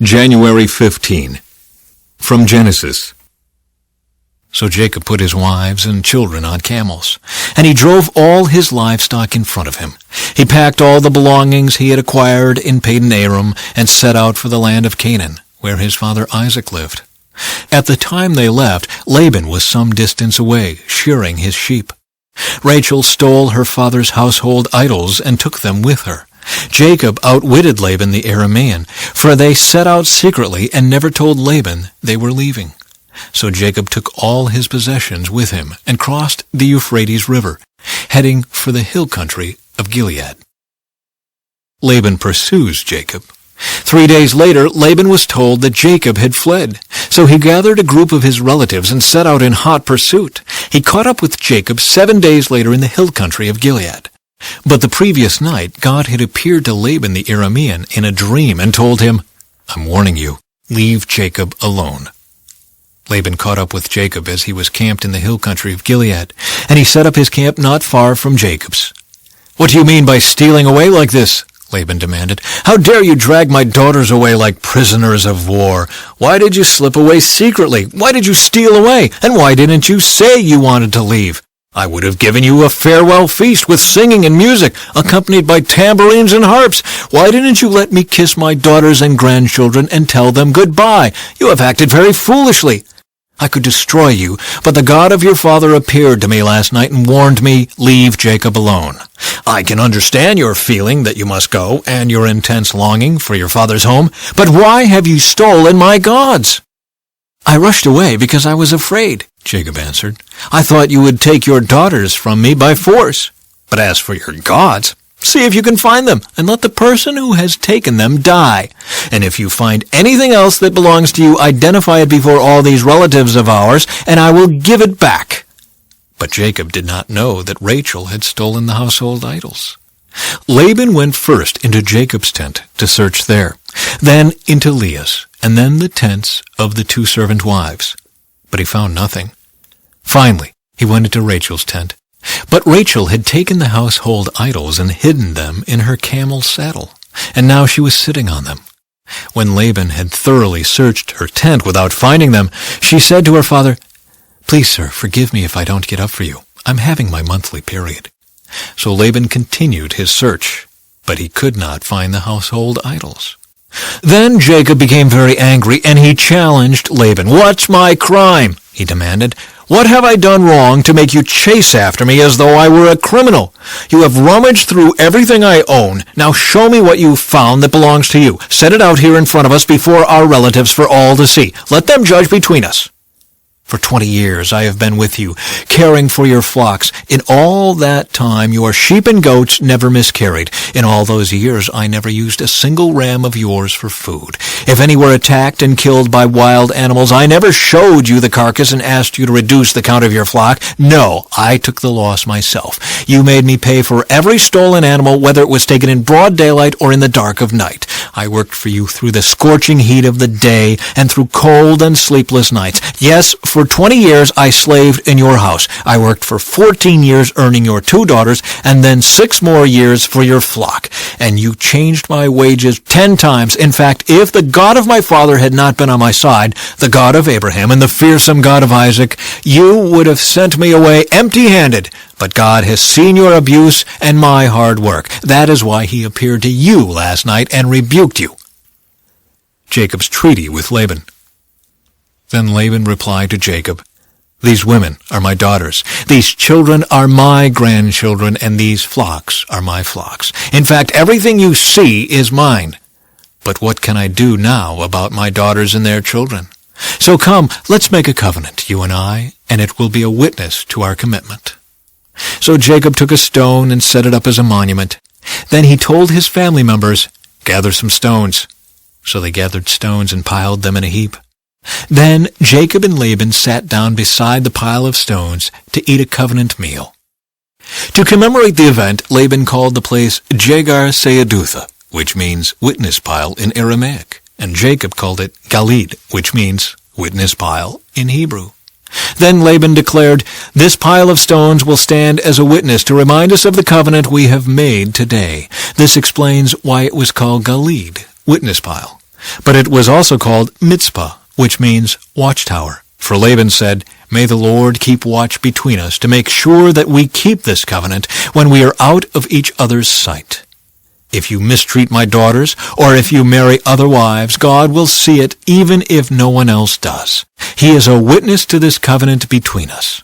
January 15. From Genesis. So Jacob put his wives and children on camels, and he drove all his livestock in front of him. He packed all the belongings he had acquired in Padan Aram and set out for the land of Canaan, where his father Isaac lived. At the time they left, Laban was some distance away, shearing his sheep. Rachel stole her father's household idols and took them with her. Jacob outwitted Laban the Aramean, for they set out secretly and never told Laban they were leaving. So Jacob took all his possessions with him and crossed the Euphrates River, heading for the hill country of Gilead. Laban pursues Jacob. 3 days later, Laban was told that Jacob had fled. So he gathered a group of his relatives and set out in hot pursuit. He caught up with Jacob 7 days later in the hill country of Gilead. But the previous night, God had appeared to Laban the Aramean in a dream and told him, "I'm warning you, leave Jacob alone." Laban caught up with Jacob as he was camped in the hill country of Gilead, and he set up his camp not far from Jacob's. "What do you mean by stealing away like this?" Laban demanded. "How dare you drag my daughters away like prisoners of war? Why did you slip away secretly? Why did you steal away? And why didn't you say you wanted to leave? I would have given you a farewell feast with singing and music, accompanied by tambourines and harps. Why didn't you let me kiss my daughters and grandchildren and tell them goodbye? You have acted very foolishly. I could destroy you, but the God of your father appeared to me last night and warned me, leave Jacob alone. I can understand your feeling that you must go and your intense longing for your father's home, but why have you stolen my gods?" "I rushed away because I was afraid," Jacob answered. "I thought you would take your daughters from me by force. But as for your gods, see if you can find them, and let the person who has taken them die. And if you find anything else that belongs to you, identify it before all these relatives of ours, and I will give it back." But Jacob did not know that Rachel had stolen the household idols. Laban went first into Jacob's tent to search there, then into Leah's, and then the tents of the 2 servant wives. But he found nothing. Finally, he went into Rachel's tent. But Rachel had taken the household idols and hidden them in her camel's saddle, and now she was sitting on them. When Laban had thoroughly searched her tent without finding them, she said to her father, "Please, sir, forgive me if I don't get up for you. I'm having my monthly period." So Laban continued his search, but he could not find the household idols. Then Jacob became very angry, and he challenged Laban. "What's my crime?" he demanded. "What have I done wrong to make you chase after me as though I were a criminal? You have rummaged through everything I own. Now show me what you've found that belongs to you. Set it out here in front of us before our relatives for all to see. Let them judge between us. For 20 years I have been with you, caring for your flocks. In all that time your sheep and goats never miscarried. In all those years I never used a single ram of yours for food. If any were attacked and killed by wild animals, I never showed you the carcass and asked you to reduce the count of your flock. No, I took the loss myself. You made me pay for every stolen animal, whether it was taken in broad daylight or in the dark of night. I worked for you through the scorching heat of the day and through cold and sleepless nights. Yes, for 20 years I slaved in your house. I worked for 14 years earning your 2 daughters, and then 6 more years for your flock. And you changed my wages 10 times. In fact, if the God of my father had not been on my side, the God of Abraham and the fearsome God of Isaac, you would have sent me away empty-handed. But God has seen your abuse and my hard work. That is why he appeared to you last night and rebuked you." Jacob's treaty with Laban. Then Laban replied to Jacob, "These women are my daughters, these children are my grandchildren, and these flocks are my flocks. In fact, everything you see is mine. But what can I do now about my daughters and their children? So come, let's make a covenant, you and I, and it will be a witness to our commitment." So Jacob took a stone and set it up as a monument. Then he told his family members, "Gather some stones." So they gathered stones and piled them in a heap. Then Jacob and Laban sat down beside the pile of stones to eat a covenant meal. To commemorate the event, Laban called the place Jegar Sahadutha, which means witness pile in Aramaic, and Jacob called it Galid, which means witness pile in Hebrew. Then Laban declared, "This pile of stones will stand as a witness to remind us of the covenant we have made today." This explains why it was called Galid, witness pile. But it was also called Mizpah, which means watchtower. For Laban said, "May the Lord keep watch between us to make sure that we keep this covenant when we are out of each other's sight. If you mistreat my daughters, or if you marry other wives, God will see it even if no one else does. He is a witness to this covenant between us.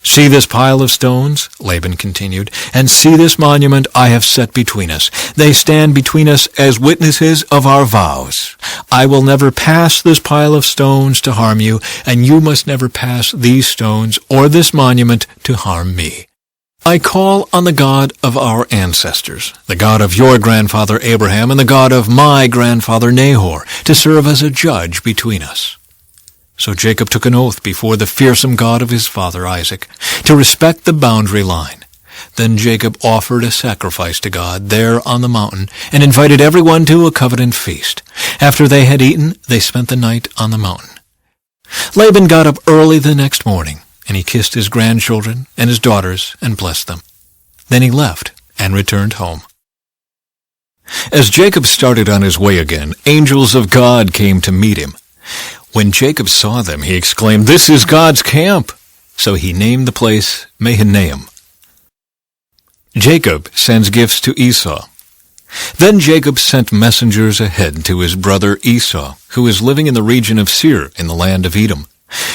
See this pile of stones," Laban continued, "and see this monument I have set between us. They stand between us as witnesses of our vows. I will never pass this pile of stones to harm you, and you must never pass these stones or this monument to harm me. I call on the God of our ancestors, the God of your grandfather Abraham and the God of my grandfather Nahor, to serve as a judge between us." So Jacob took an oath before the fearsome God of his father Isaac to respect the boundary line. Then Jacob offered a sacrifice to God there on the mountain and invited everyone to a covenant feast. After they had eaten, they spent the night on the mountain. Laban got up early the next morning, and he kissed his grandchildren and his daughters and blessed them. Then he left and returned home. As Jacob started on his way again, angels of God came to meet him. When Jacob saw them, he exclaimed, "This is God's camp!" So he named the place Mahanaim. Jacob sends gifts to Esau. Then Jacob sent messengers ahead to his brother Esau, who was living in the region of Seir in the land of Edom.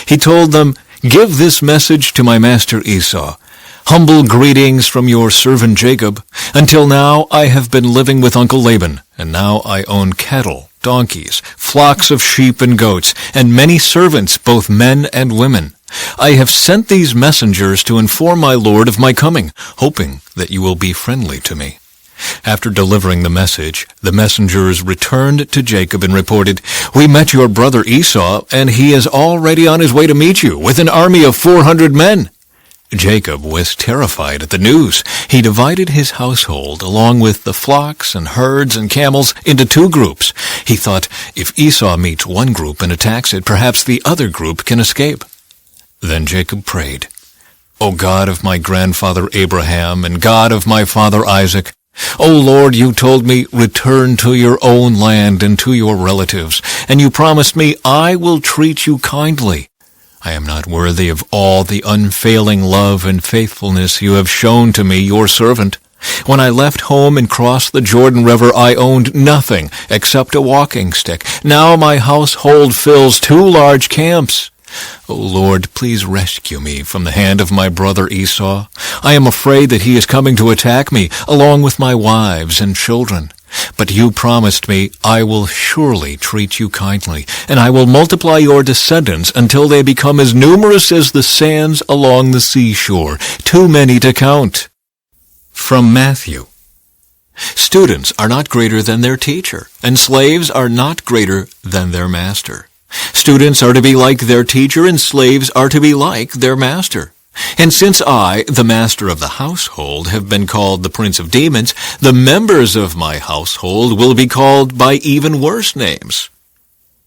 He told them, "Give this message to my master Esau. Humble greetings from your servant Jacob. Until now I have been living with Uncle Laban, and now I own cattle, donkeys, flocks of sheep and goats, and many servants, both men and women. I have sent these messengers to inform my lord of my coming, hoping that you will be friendly to me." After delivering the message, the messengers returned to Jacob and reported, "We met your brother Esau, and he is already on his way to meet you with an army of 400 men. Jacob was terrified at the news. He divided his household, along with the flocks and herds and camels, into two groups. He thought, if Esau meets one group and attacks it, perhaps the other group can escape. Then Jacob prayed, "O God of my grandfather Abraham and God of my father Isaac, O Lord, you told me, 'Return to your own land and to your relatives,' and you promised me, 'I will treat you kindly.' I am not worthy of all the unfailing love and faithfulness you have shown to me, your servant. When I left home and crossed the Jordan River, I owned nothing except a walking stick. Now my household fills 2 large camps. O Lord, please rescue me from the hand of my brother Esau. I am afraid that he is coming to attack me, along with my wives and children. But you promised me, 'I will surely treat you kindly, and I will multiply your descendants until they become as numerous as the sands along the seashore, too many to count.'" From Matthew. Students are not greater than their teacher, and slaves are not greater than their master. Students are to be like their teacher, and slaves are to be like their master. And since I, the master of the household, have been called the prince of demons, the members of my household will be called by even worse names.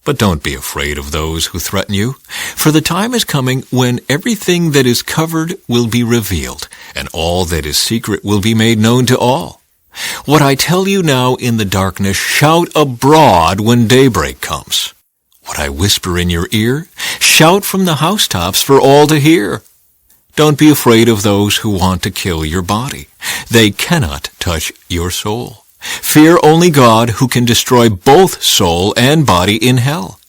But don't be afraid of those who threaten you, for the time is coming when everything that is covered will be revealed, and all that is secret will be made known to all. What I tell you now in the darkness, shout abroad when daybreak comes. What I whisper in your ear, shout from the housetops for all to hear. Don't be afraid of those who want to kill your body. They cannot touch your soul. Fear only God, who can destroy both soul and body in hell.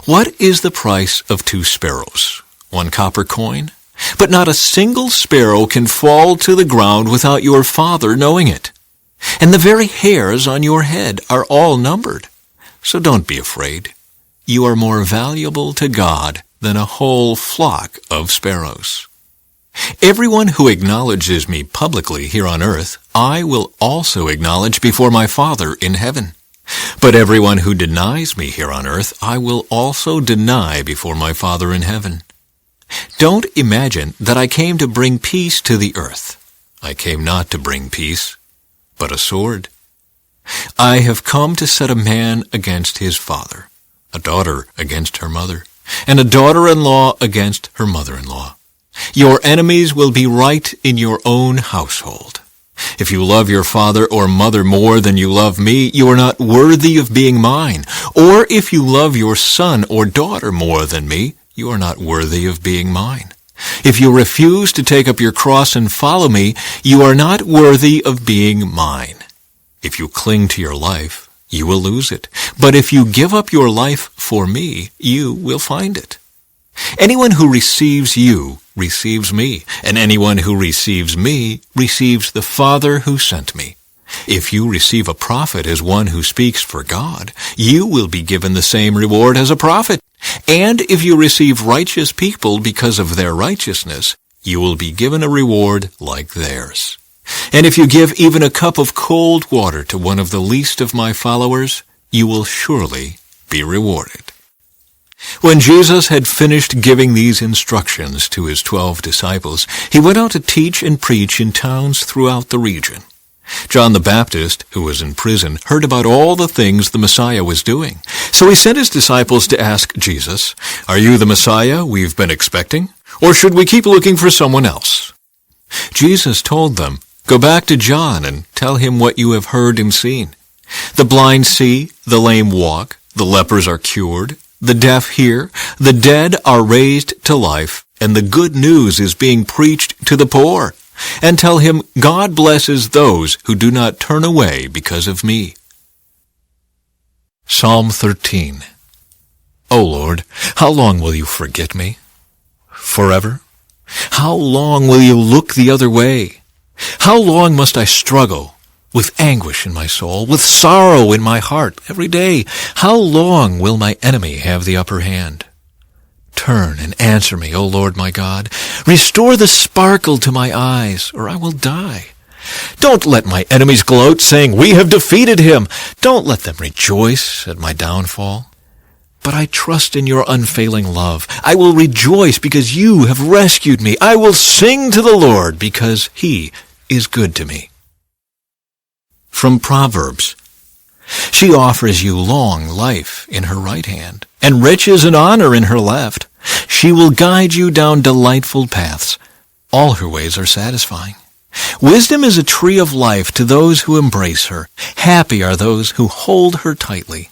What is the price of 2 sparrows? 1 copper coin? But not a single sparrow can fall to the ground without your Father knowing it. And the very hairs on your head are all numbered. So don't be afraid. You are more valuable to God than a whole flock of sparrows. Everyone who acknowledges me publicly here on earth, I will also acknowledge before my Father in heaven. But everyone who denies me here on earth, I will also deny before my Father in heaven. Don't imagine that I came to bring peace to the earth. I came not to bring peace, but a sword. I have come to set a man against his father, a daughter against her mother, and a daughter-in-law against her mother-in-law. Your enemies will be right in your own household. If you love your father or mother more than you love me, you are not worthy of being mine. Or if you love your son or daughter more than me, you are not worthy of being mine. If you refuse to take up your cross and follow me, you are not worthy of being mine. If you cling to your life, you will lose it. But if you give up your life for me, you will find it. Anyone who receives you receives me, and anyone who receives me receives the Father who sent me. If you receive a prophet as one who speaks for God, you will be given the same reward as a prophet. And if you receive righteous people because of their righteousness, you will be given a reward like theirs. And if you give even a cup of cold water to one of the least of my followers, you will surely be rewarded. When Jesus had finished giving these instructions to his 12 disciples, he went out to teach and preach in towns throughout the region. John the Baptist, who was in prison, heard about all the things the Messiah was doing. So he sent his disciples to ask Jesus, "Are you the Messiah we've been expecting? Or should we keep looking for someone else?" Jesus told them, "Go back to John and tell him what you have heard and seen. The blind see, the lame walk, the lepers are cured, the deaf hear, the dead are raised to life, and the good news is being preached to the poor. And tell him, God blesses those who do not turn away because of me." Psalm 13. O Lord, how long will you forget me? Forever? How long will you look the other way? How long must I struggle with anguish in my soul, with sorrow in my heart every day? How long will my enemy have the upper hand? Turn and answer me, O Lord my God. Restore the sparkle to my eyes, or I will die. Don't let my enemies gloat, saying, "We have defeated him." Don't let them rejoice at my downfall. But I trust in your unfailing love. I will rejoice because you have rescued me. I will sing to the Lord because he is good to me. From Proverbs. She offers you long life in her right hand, and riches and honor in her left. She will guide you down delightful paths. All her ways are satisfying. Wisdom is a tree of life to those who embrace her. Happy are those who hold her tightly.